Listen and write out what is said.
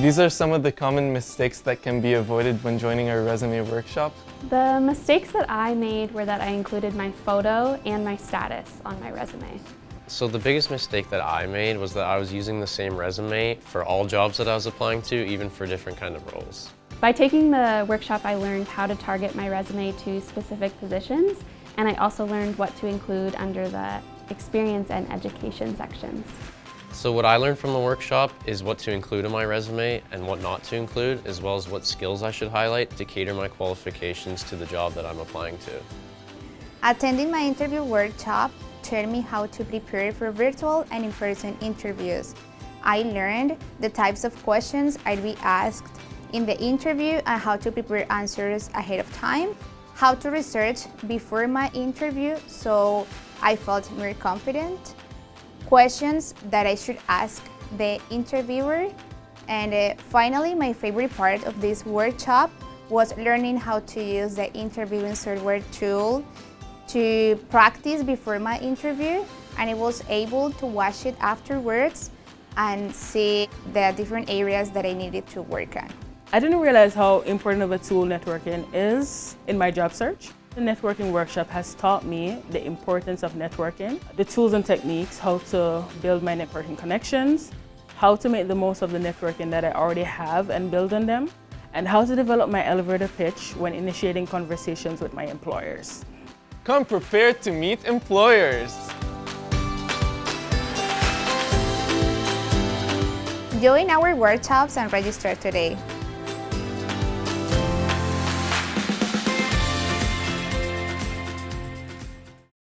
These are some of the common mistakes that can be avoided when joining our resume workshop. The mistakes that I made were that I included my photo and my status on my resume. So the biggest mistake that I made was that I was using the same resume for all jobs that I was applying to, even for different kind of roles. By taking the workshop, I learned how to target my resume to specific positions, and I also learned what to include under the experience and education sections. So what I learned from the workshop is what to include in my resume and what not to include, as well as what skills I should highlight to cater my qualifications to the job that I'm applying to. Attending my interview workshop taught me how to prepare for virtual and in-person interviews. I learned the types of questions I'd be asked in the interview and how to prepare answers ahead of time, how to research before my interview so I felt more confident, questions that I should ask the interviewer, and finally, my favorite part of this workshop was learning how to use the interviewing software tool to practice before my interview, and I was able to watch it afterwards and see the different areas that I needed to work on. I didn't realize how important of a tool networking is in my job search. The networking workshop has taught me the importance of networking, the tools and techniques, how to build my networking connections, how to make the most of the networking that I already have and build on them, and how to develop my elevator pitch when initiating conversations with my employers. Come prepared to meet employers. Join our workshops and register today.